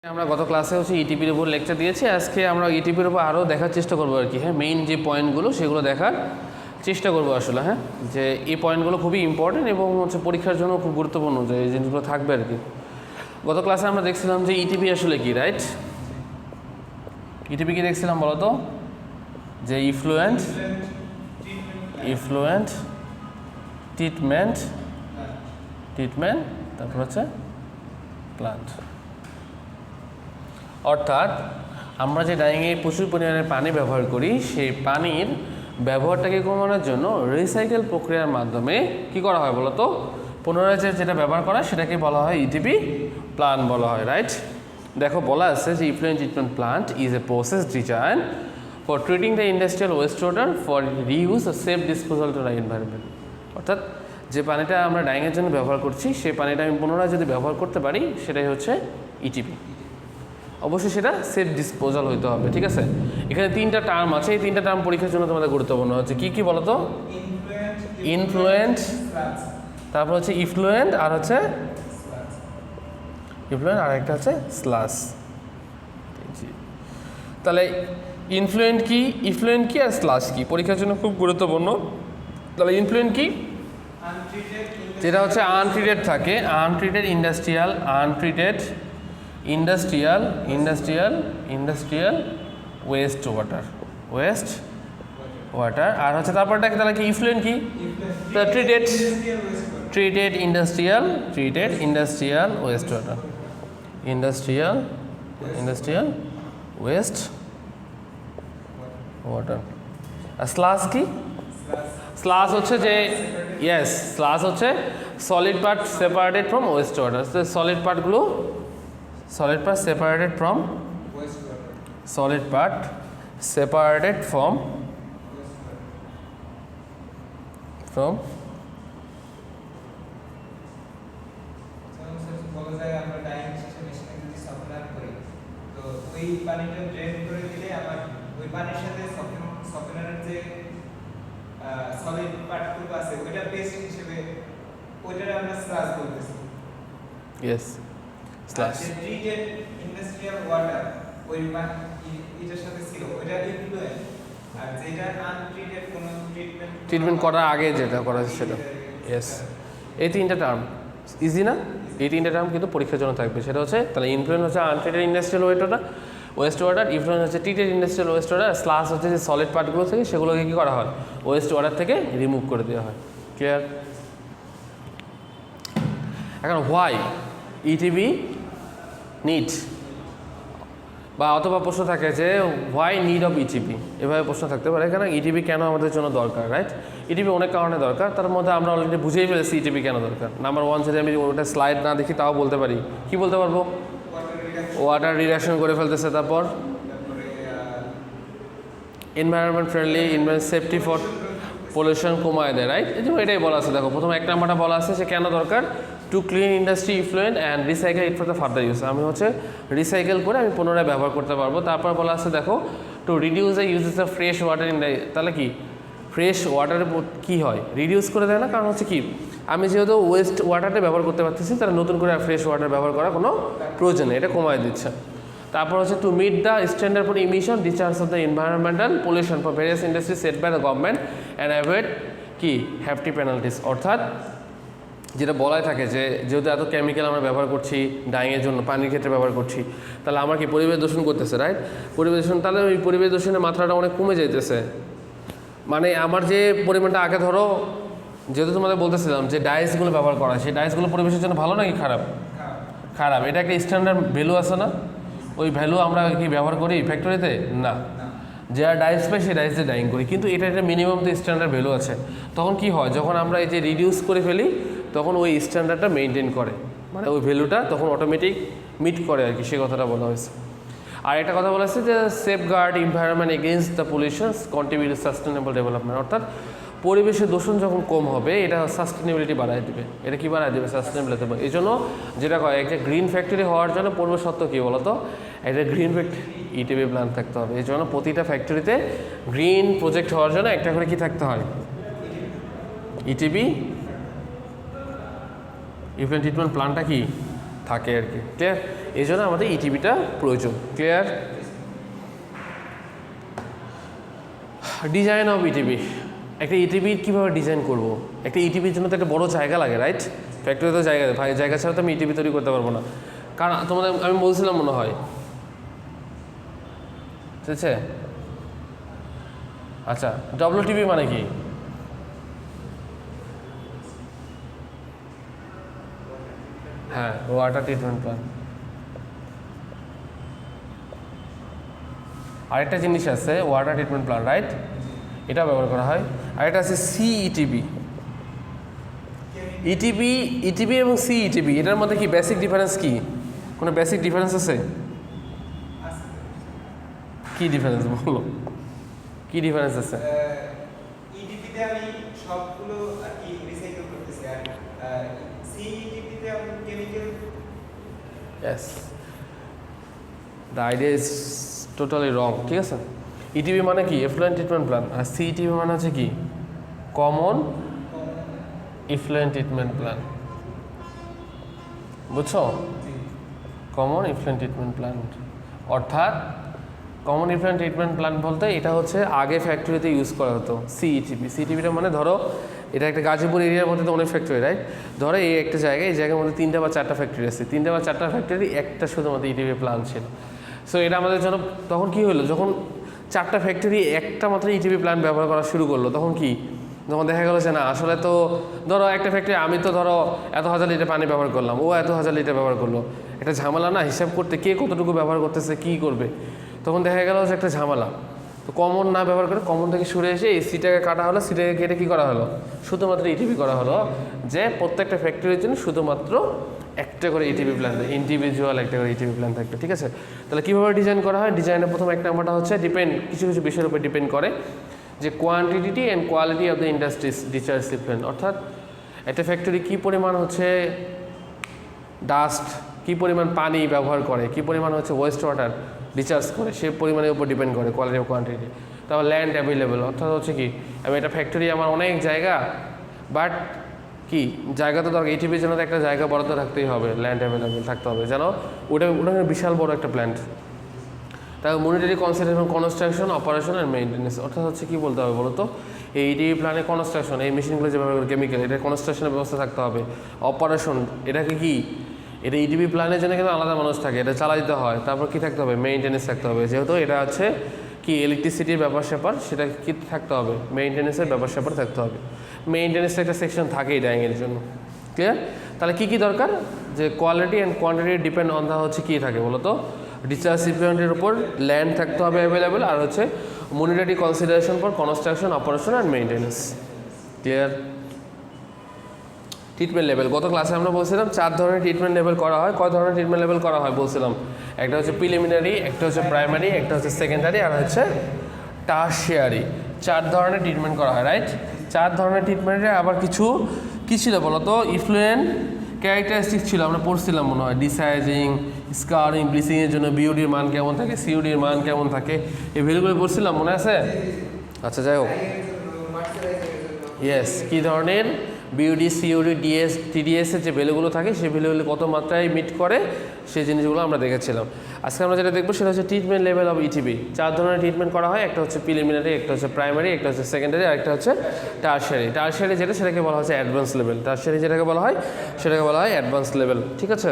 আমরা গত ক্লাসে হচ্ছে ইটিপির উপর লেকচার দিয়েছি। আজকে আমরা ইটিপির উপর আরও দেখার চেষ্টা করবো আর কি। হ্যাঁ, মেইন যে পয়েন্টগুলো সেগুলো দেখার চেষ্টা করবো আসলে। হ্যাঁ, যে এই পয়েন্টগুলো খুবই ইম্পর্টেন্ট এবং হচ্ছে পরীক্ষার জন্য খুব গুরুত্বপূর্ণ যে এই জিনিসগুলো থাকবে আর কি। গত ক্লাসে আমরা দেখছিলাম যে ইটিপি আসলে কি, রাইট? ইটিপি কি দেখছিলাম বলো তো? যে ইফ্লুয়েন্ট ট্রিটমেন্ট তারপর হচ্ছে প্লান্ট। অর্থাৎ আমরা যে ডাইংয়ে প্রচুর পরিমাণে পানি ব্যবহার করি, সেই পানির ব্যবহারটাকে কমানোর জন্য রিসাইকেল প্রক্রিয়ার মাধ্যমে কি করা হয় বলো তো? পুনরায় যেটা ব্যবহার করা সেটাকে বলা হয় ইটিপি প্লান্ট বলা হয়, রাইট? দেখো বলা আছে যে effluent treatment plant is a process design for treating the industrial waste water for reuse ও safe disposal to the environment. অর্থাৎ যে পানিটা আমরা ডাইংয়ের জন্য ব্যবহার করছি সেই পানিটা আমি পুনরায় যদি ব্যবহার করতে পারি সেটাই হচ্ছে ইটিপি। অবশ্যই সেটা সেফ ডিসপোজাল হইতে হবে, ঠিক আছে? এখানে তিনটা টার্ম আছে, এই তিনটা টার্ম পরীক্ষার জন্য তোমাদের গুরুত্বপূর্ণ হচ্ছে। কি কি বলো তো? ইনফ্লুয়েন্ট, তারপর হচ্ছে ইফ্লুয়েন্ট, আর হচ্ছে ইফ্লুয়েন্ট, আর একটা হচ্ছে স্লাস। তাহলে ইনফ্লুয়েন্ট কি, ইফ্লুয়েন্ট কি, আর স্লাস কি পরীক্ষার জন্য খুব গুরুত্বপূর্ণ। তাহলে ইনফ্লুয়েন্ট কি? যেটা হচ্ছে আনট্রিটেড থাকে, আনট্রিটেড ইন্ডাস্ট্রিয়াল ওয়েস্ট ওয়াটার। আর হচ্ছে তারপরটাকে তাহলে কি ইফ্লুয়েন্ট কি? Treated industrial waste water, industrial waste water. আর স্লাস কি? স্লাস হচ্ছে যে স্লাস হচ্ছে solid part separated from waste water. Solid part separated from solid পার্টগুলো আছে ওইটা পেস্ট হিসেবে ওইটারে আমরা স্লাস বলতেছি। স্লাস ট্রিটেড ইন্ডাস্ট্রিয়াল ওয়াটার ওই এটার সাথে ছিল ওইটা ইনফ্লুয়েন্ট, আর যেটা আনট্রিটেড কোনো ট্রিটমেন্ট করার আগে যেটা করা সেটা। এই তিনটা টার্ম ইজি না? এই তিনটা টার্ম কিন্তু পরীক্ষার জন্য থাকবে। সেটা হচ্ছে তাহলে ইনফ্লুয়েন্ট হচ্ছে untreated industrial waste water, effluent হচ্ছে treated industrial waste water, sludge হচ্ছে যে সলিড পার্টগুলো থেকে সেগুলোকে কী করা হয়? ওয়েস্ট ওয়াটার থেকে রিমুভ করে দেওয়া হয়। ক্লিয়ার? এখন হোয়াই ইটিপি নিড, বা অথবা প্রশ্ন থাকে যে হোয়াই নিড অফ ইটিপি, এভাবে প্রশ্ন থাকতে পারে। এখানে ইটিপি কেন আমাদের জন্য দরকার, রাইট? ইটিপি অনেক কারণে দরকার, তার মধ্যে আমরা অলরেডি বুঝেই ফেলেছি ইটিপি কেন দরকার। নাম্বার 1, যদি আমি ওটা স্লাইড না দেখি তাও বলতে পারি। কি বলতে পারবো? ওয়াটার রিডাকশন করে ফেলতেছে, তারপর environment friendly, safety for pollution কমায় দেয়, রাইট? এই জন্য এটাই বলা আছে। দেখো প্রথমে এক নাম্বারটা বলা আছে সে কেন দরকার, to clean industry effluent and recycle it for the further use. আমি হচ্ছে রিসাইকেল করে আমি পুনরায় ব্যবহার করতে পারবো। তারপর বলা আছে দেখো to reduce the uses of fresh water in the, তাহলে কি ফ্রেশ ওয়াটারের কী হয়? রিডিউস করে দেয় না? কারণ হচ্ছে কি আমি যেহেতু ওয়েস্ট ওয়াটারটা ব্যবহার করতে পারতেছি, তাহলে নতুন করে ফ্রেশ ওয়াটার ব্যবহার করার কোনো প্রয়োজন নেই, এটা কমায় দিচ্ছে। তারপর হচ্ছে to meet the standard for emission discharge of the environmental pollution for various industry set by the government and avoid কি হ্যাফটি পেনাল্টিস। অর্থাৎ যেটা বলাই থাকে যে যেহেতু এত কেমিক্যাল আমরা ব্যবহার করছি ডাইংয়ের জন্য, পানির ক্ষেত্রে ব্যবহার করছি, তাহলে আমার কি পরিবেশ দূষণ করতেছে, রাইট? পরিবেশ দূষণ, তাহলে ওই পরিবেশ দূষণের মাত্রাটা অনেক কমে যাইতেছে। মানে আমার যে পরিমাণটা আগে ধরো, যেহেতু তোমাদের বলতেছিলাম যে ডাইসগুলো ব্যবহার করা, সেই ডাইসগুলো পরিবেশের জন্য ভালো নাকি খারাপ? খারাপ। এটা একটা স্ট্যান্ডার্ড ভ্যালু আছে না? ওই ভ্যালু আমরা কি ব্যবহার করি ফ্যাক্টরিতে? না। যারা ডাইস পাই সেই ডাইস দিয়ে ডাইং করি, কিন্তু এটা একটা মিনিমাম তো স্ট্যান্ডার্ড ভ্যালু আছে। তখন কি হয়, যখন আমরা এই যে রিডিউস করে ফেলি তখন ওই স্ট্যান্ডার্ডটা মেনটেন করে, মানে ওই ভ্যালুটা তখন অটোমেটিক মিট করে আর কি, সে কথাটা বলা হয়েছে। আর একটা কথা বলা হয়েছে যে safeguard environment against the pollution contribute sustainable development. অর্থাৎ পরিবেশের দূষণ যখন কম হবে এটা সাস্টেনেবিলিটি বাড়ায় দেবে। এটা কি বাড়ায় দেবে? সাস্টেনেবিলিটি। এই জন্য যেটা হয়, একটা গ্রিন ফ্যাক্টরি হওয়ার জন্য পরিবেশ সত্ত্ব কী বলতো, একটা গ্রিন ফ্যাক্টরি ইটিপি প্ল্যান্ট থাকতে হবে। এই জন্য প্রতিটা ফ্যাক্টরিতে গ্রিন প্রজেক্ট হওয়ার জন্য একটা করে কি থাকতে হয়? ইটিপি ইফ্লুয়েন্ট ট্রিটমেন্ট প্ল্যান্টটা কি থাকে আর কি। ক্লিয়ার? এই জন্য আমাদের ইটিভিটা প্রয়োজন। ক্লিয়ার? Design of ETV. একটা ইটিভি কীভাবে ডিজাইন করব? একটা ইটিভির জন্য তো একটা বড় জায়গা লাগে, রাইট? ফ্যাক্টরি তো জায়গা, জায়গা ছাড়া তো আমি ইটিভি তৈরি করতে পারবো না। কারণ তোমাদের আমি বলছিলাম মনে হয়, ঠিক আছে? আচ্ছা, ডব্লিউটিভি মানে কি? হ্যাঁ, ওয়াটার ট্রিটমেন্ট প্ল্যান্ট। আরেকটা জিনিস আছে ওয়াটার ট্রিটমেন্ট প্ল্যান্ট, রাইট? এটা ব্যবহার করা হয়। আরেকটা আছে সিইটিভি। ইটিভি এবং সিইটিভি এটার মধ্যে কি বেসিক ডিফারেন্স কি? কোনো বেসিক ডিফারেন্স আছে? কি ডিফারেন্স বলো, কি ডিফারেন্স আছে? ইটিভিতে আমি সবগুলো আর কি রিসাইকেল করতেছি, আর সিইটিভিতে আমি chemical. Yes, the idea is totally wrong, ঠিক আছে? ইটিভি মানে কি? Effluent treatment plan. আর সিইটিভি মানে হচ্ছে কি? Common effluent treatment plan. বুঝছো? কমন ইফ্লুয়েন্ট ট্রিটমেন্ট প্ল্যান অর্থাৎ কমন ইফ্লুয়েন্ট ট্রিটমেন্ট প্ল্যান বলতে এটা হচ্ছে আগে ফ্যাক্টরিতে ইউজ করা হতো। সিইটিভিটা মানে ধরো এটা একটা গাজীপুর এরিয়ার মধ্যে তো অনেক ফ্যাক্টরি, রাইট? ধরো এই একটা জায়গায়, এই জায়গার মধ্যে 3টা বা 4টা ফ্যাক্টরি আছে, 3টা বা 4টা ফ্যাক্টরি একটা শুধুমাত্র ইটিভি প্ল্যান ছিল। সো এটা আমাদের জন্য তখন কি হলো, যখন 4টা ফ্যাক্টরি একটা মাত্র ইটিভি প্ল্যান ব্যবহার করা শুরু করলো, তখন কি, যখন দেখা গেলো যে না আসলে তো ধরো একটা ফ্যাক্টরি, আমি তো ধরো এত হাজার লিটার পানি ব্যবহার করলাম, ও এত হাজার লিটার ব্যবহার করলো, একটা ঝামেলা না হিসাব করতে, কে কতটুকু ব্যবহার করতেছে, কী করবে, তখন দেখা গেল যে একটা ঝামেলা। তো কমন না ব্যবহার করে কমন থেকে সরে এসে এই সিটাকে কাটা হলো, সিটাকে কেটে কী করা হলো, শুধুমাত্র ইটিভি করা হলো, যে প্রত্যেকটা ফ্যাক্টরির জন্য শুধুমাত্র একটা করে ইটিভি প্ল্যান, ইন্ডিভিজুয়াল একটা করে ইটিভি প্ল্যান থাকবে, ঠিক আছে? তাহলে কীভাবে ডিজাইন করা হয়? ডিজাইনের প্রথম এক নাম্বারটা হচ্ছে কিছু কিছু বিষয়ের উপর ডিপেন্ড করে, যে quantity and quality of the industries discharge effluent, অর্থাৎ একটা ফ্যাক্টরি কী পরিমাণ হচ্ছে ডাস্ট, কী পরিমাণ পানি ব্যবহার করে, কী পরিমাণ হচ্ছে ওয়েস্ট ওয়াটার ডিচার্জ করে, সে পরিমাণের উপর ডিপেন্ড করে কোয়ালিটি ও কোয়ান্টিটি। তারপর ল্যান্ড অ্যাভেলেবেল, অর্থাৎ হচ্ছে কি আমি একটা ফ্যাক্টরি, আমার অনেক জায়গা, বাট কি জায়গা তো দরকার, ইটিভির জন্য তো একটা জায়গা বরাদ্দ থাকতেই হবে, ল্যান্ড অ্যাভেলেবেল থাকতে হবে, যেন ওটা বিশাল বড় একটা প্ল্যান্ট। তারপর monetary consideration, construction, operation and maintenance, অর্থাৎ হচ্ছে কী বলতে হবে বলো তো, এই ইটিভি প্ল্যানে কনস্ট্রাকশন, এই মেশিনগুলো যেভাবে কেমিক্যাল, এটা কনস্ট্রাকশনের ব্যবস্থা থাকতে হবে। অপারেশন, এটাকে কি, এটা ইটিভি প্ল্যানের জন্য কিন্তু আলাদা মানুষ থাকে, এটা চালাইতে হয়। তারপর কী থাকতে হবে? মেইনটেন্যান্স থাকতে হবে, যেহেতু এটা হচ্ছে কি ইলেকট্রিসিটির ব্যাপার স্যাপার, সেটা কি থাকতে হবে, মেইনটেন্যান্সের ব্যাপার স্যাপার থাকতে হবে। মেইনটেন্যান্সের একটা সেকশন থাকেই ড্রাইংয়ের জন্য, ক্লিয়ার? তাহলে কী কী দরকার? যে quality and quantity depend on the হচ্ছে কী থাকে বলো তো, ডিচার্জ ইফ্লুয়েন্টের উপর ল্যান্ড থাকতে হবে অ্যাভেলেবেল, আর হচ্ছে monetary consideration for construction, operation and maintenance, clear? Treatment level, গত ক্লাসে আমরা বলছিলাম 4 ধরনের ট্রিটমেন্ট লেভেল করা হয়। কয় ধরনের ট্রিটমেন্ট লেভেল করা হয় বলছিলাম? একটা হচ্ছে প্রিলিমিনারি, একটা হচ্ছে প্রাইমারি, একটা হচ্ছে সেকেন্ডারি, আর হচ্ছে টারশিয়ারি। 4 ধরনের ট্রিটমেন্ট করা হয়, রাইট? 4 ধরনের ট্রিটমেন্টে আবার কিছু কী ছিল বলো তো, ইফ্লুয়েন্ট ক্যারেক্টারিস্টিক ছিল, আমরা পড়ছিলাম মনে হয়, ডিসাইজিং, স্কারিং, ব্লিচিংয়ের জন্য বিওডির মান কেমন থাকে, সিওডির মান কেমন থাকে, এই ভ্যালুগুলো পড়ছিলাম, মনে আছে? আচ্ছা, যাই হোক, ইয়েস, কী ধরনের বিওডি, সিওডি, ডিএস, টিডিএসের যে ভ্যালুগুলো থাকে, সেই ভ্যালুগুলো কত মাত্রায় মিট করে, সেই জিনিসগুলো আমরা দেখেছিলাম। আজকে আমরা যেটা দেখবো সেটা হচ্ছে ট্রিটমেন্ট লেভেল অফ ইটিভি। 4 ধরনের ট্রিটমেন্ট করা হয়, একটা হচ্ছে প্রিলিমিনারি, একটা হচ্ছে প্রাইমারি, একটা হচ্ছে সেকেন্ডারি, আর একটা হচ্ছে টারশিয়ারি। টারশিয়ারি যেটা, সেটাকে বলা হচ্ছে অ্যাডভান্স লেভেল। টারশিয়ারি যেটাকে বলা হয়, সেটাকে বলা হয় অ্যাডভান্স লেভেল, ঠিক আছে?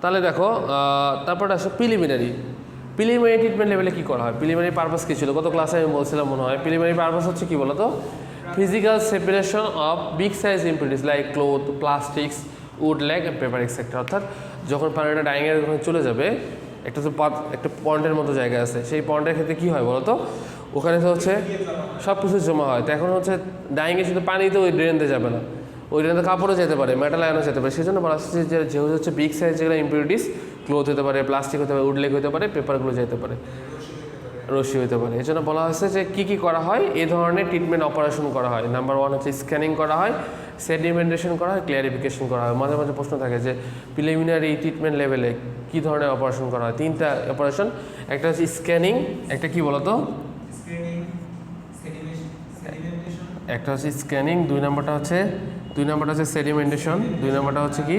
তাহলে দেখো, তারপরটা আসে প্রিলিমিনারি। প্রিলিমিনারি ট্রিটমেন্ট লেভেলে কী করা হয়? প্রিলিমিনারি পারপাস কী ছিল? গত ক্লাসে আমি বলছিলাম মনে হয়, প্রিলিমিনারি পারপাস হচ্ছে কী বলো তো, physical separation of big size impurities like cloth, plastics, wood, leg and paper etc. অর্থাৎ যখন পানিটা ডাইংয়ের ওখানে চলে যাবে, একটা তো একটা পন্ডের মতো জায়গা আছে, সেই পন্ডের ক্ষেত্রে কী হয় বলো তো, ওখানে তো হচ্ছে সব কিছু জমা হয়। তো এখন হচ্ছে ডাইংয়ে শুধু পানি তো ওই ড্রেনতে যাবে না, ওই ড্রেনে কাপড়ও যেতে পারে, মেটাল আয়নও যেতে পারে। সেই জন্য বলা হচ্ছে যে যেহেতু হচ্ছে বিগ সাইজ যেগুলো ইম্পিউরিটিস, ক্লোথ হতে পারে, প্লাস্টিক হতে পারে, উড লেগ হতে পারে, পেপারগুলো যেতে পারে, রশ্মি হতে পারে। এই জন্য বলা হয়েছে যে কী কী করা হয়, এই ধরনের ট্রিটমেন্ট অপারেশন করা হয়। নাম্বার 1 হচ্ছে স্ক্যানিং করা হয়, সেডিমেন্টেশন করা হয়, ক্লিয়ারিফিকেশন করা হয়। মাঝে মাঝে প্রশ্ন থাকে যে প্রিলিমিনারি ট্রিটমেন্ট লেভেলে কী ধরনের অপারেশন করা হয়? 3টা অপারেশন, একটা হচ্ছে স্ক্যানিং, একটা কী বলো তো, একটা হচ্ছে স্ক্যানিং, 2 নম্বরটা হচ্ছে সেডিমেন্টেশন, 2 নম্বরটা হচ্ছে কি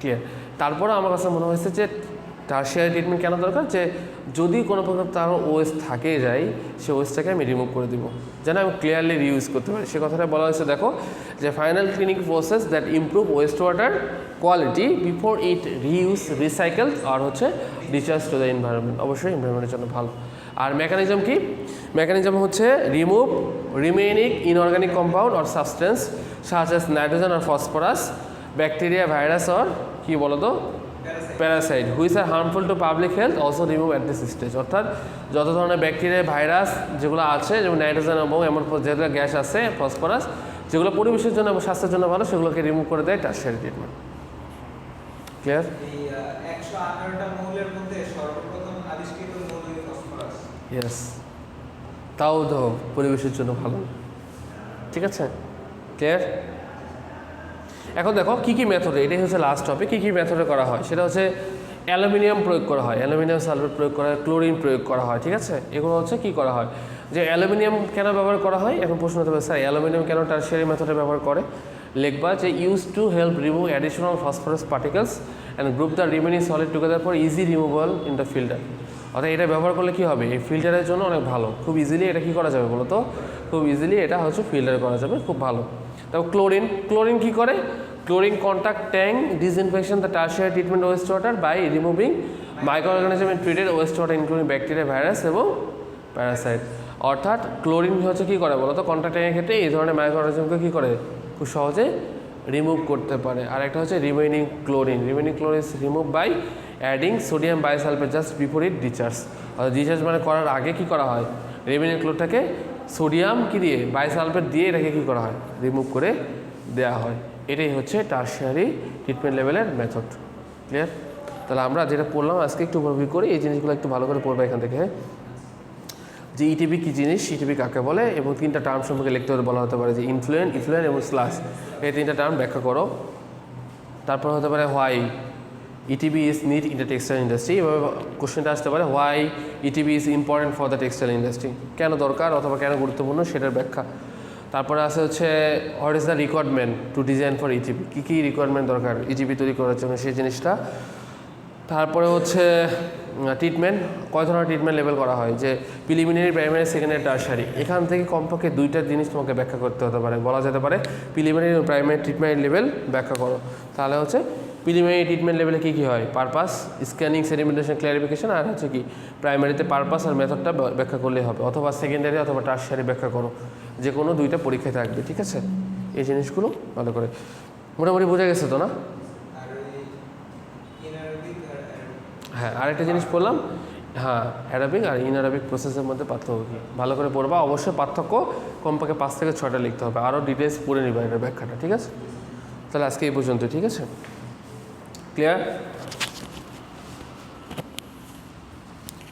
ক্লিয়ার। তারপরে আমার কাছে মনে হয়েছে যে টারশিয়ারি ট্রিটমেন্ট কেন দরকার, যে যদি কোনো প্রকার তার ওয়েস্ট থাকে যায়, সে ওয়েস্টটাকে আমি রিমুভ করে দিব, যেন আমি ক্লিয়ারলি রিউজ করতে পারি। সে কথাটা বলা হয়েছে দেখো, যে final cleaning process that improve waste water quality before it reuse recycle আর হচ্ছে ডিচার্জ টু দ্য এনভায়রনমেন্ট। অবশ্যই এনভায়রনমেন্টের জন্য ভালো। আর মেকানিজম কি? মেকানিজম হচ্ছে remove remaining inorganic compound or substance such as nitrogen আর ফসফরাস, ব্যাকটেরিয়া, ভাইরাস অর কি বলো তো parasite which are harmful to public health also remove at this stage. অর্থাৎ যত ধরনের ব্যাকটেরিয়া, ভাইরাস যেগুলো আছে, যেমন নাইট্রোজেন এবং এমন যেগুলো গ্যাস আছে, ফসফরাস, যেগুলো পরিবেশের জন্য এবং স্বাস্থ্যের জন্য ভালো, সেগুলোকে রিমুভ করে দেয় টারশিয়ারি ট্রিটমেন্ট। ক্লিয়ার? এই 118টা মৌলের মধ্যে সর্বপ্রথম আবিষ্কৃত মৌল হলো ফসফরাস। ইয়েস, তাও তো পরিবেশের জন্য ভালো। ঠিক আছে, ক্লিয়ার? এখন দেখো কী কী মেথডে, এটাই হচ্ছে লাস্ট টপিক, কী কী মেথডে করা হয়। সেটা হচ্ছে অ্যালুমিনিয়াম প্রয়োগ করা হয়, অ্যালুমিনিয়াম সালফেট প্রয়োগ করা হয়, ক্লোরিন প্রয়োগ করা হয়। ঠিক আছে, এগুলো হচ্ছে কী করা হয়, যে অ্যালুমিনিয়াম কেন ব্যবহার করা হয়। এখন প্রশ্ন হতে পারে স্যার অ্যালুমিনিয়াম কেন টারশিয়ারি মেথডে ব্যবহার করে। লিখবা যে use to help remove additional phosphorus particles and group the remaining solid together for easy removal in the filter. অর্থাৎ এটা ব্যবহার করলে কী হবে, এই ফিল্টারের জন্য অনেক ভালো, খুব ইজিলি এটা কী করা যাবে বলো তো, খুব ইজিলি এটা হচ্ছে ফিল্টার করা যাবে, খুব ভালো। তারপর ক্লোরিন, ক্লোরিন কী করে, chlorine contact tank disinfection the tertiary treatment waste water by removing microorganism in treated waste water including bacteria, virus এবং প্যারাসাইট। অর্থাৎ ক্লোরিন হচ্ছে কী করে বলো তো, কন্ট্যাক্ট ট্যাঙ্কের ক্ষেত্রে এই ধরনের মাইক্রোঅর্গানিজমকে কী করে, খুব সহজে রিমুভ করতে পারে। আর একটা হচ্ছে remaining chlorine, remaining chlorine is remove by adding sodium bisulfate just before it discharge. অর্থাৎ ডিচার্জ মানে করার আগে কী করা হয়, রিমেইনিং ক্লোরটাকে সোডিয়াম কী দিয়ে, বাইসালফেট দিয়ে এটাকে কী করা হয়, রিমুভ করে দেওয়া হয়। এটাই হচ্ছে টারশিয়ারি ট্রিটমেন্ট লেভেলের মেথড। ক্লিয়ার? তাহলে আমরা যেটা পড়লাম আজকে একটু ওভারভিউ করি, এই জিনিসগুলো একটু ভালো করে পড়বে এখান থেকে, হ্যাঁ, যে ইটিপি কী জিনিস, ইটিপি কাকে বলে, এবং তিনটা টার্ম সম্পর্কে লিখতে হতে বলা হতে পারে, যে ইনফ্লুয়েন্ট, ইফ্লুয়েন্ট এবং স্লাস, এই তিনটা টার্ম ব্যাখ্যা করো। তারপর হতে পারে why ETP is need in the textile industry, এভাবে কোশ্চেনটা আসতে পারে, why ETP is important for the textile industry, কেন দরকার অথবা কেন গুরুত্বপূর্ণ সেটার ব্যাখ্যা। তারপরে আছে হচ্ছে what is the requirement to design for ETP, কী কী রিকোয়ারমেন্ট দরকার ইটিপি তৈরি করার জন্য সেই জিনিসটা। তারপরে হচ্ছে ট্রিটমেন্ট, কয় ধরনের ট্রিটমেন্ট লেভেল করা হয়, যে প্রিলিমিনারি, প্রাইমারি, সেকেন্ডারি, টারশিয়ারি। এখান থেকে কমপক্ষে দুইটা জিনিস তোমাকে ব্যাখ্যা করতে হতে পারে, বলা যেতে পারে প্রিলিমিনারি এবং প্রাইমারি ট্রিটমেন্ট লেভেল ব্যাখ্যা করো। তাহলে হচ্ছে প্রিলিমিনারি ট্রিটমেন্ট লেভেলে কী কী হয়, পারপাস, স্ক্যানিং, সেডিমেন্টেশন, ক্লারিফিকেশন, আর হচ্ছে কি প্রাইমারিতে পারপাস আর মেথডটা ব্যাখ্যা করলেই হবে, অথবা সেকেন্ডারি অথবা টারশিয়ারি ব্যাখ্যা করো, যে কোনো দুইটা পরীক্ষায় থাকবে। ঠিক আছে, এই জিনিসগুলো ভালো করে মোটামুটি বোঝা গেছে তো না? হ্যাঁ, আরেকটা জিনিস বললাম, হ্যাঁ, অ্যারাবিক আর ইনঅ্যারাবিক প্রসেসের মধ্যে পার্থক্য কী ভালো করে পড়বা। অবশ্যই পার্থক্য কমপক্ষে 5 থেকে 6টা লিখতে হবে, আরও ডিটেলস পড়ে নিবা এটার ব্যাখ্যাটা। ঠিক আছে, তাহলে আজকে এই পর্যন্ত। ঠিক আছে, ক্লিয়ার?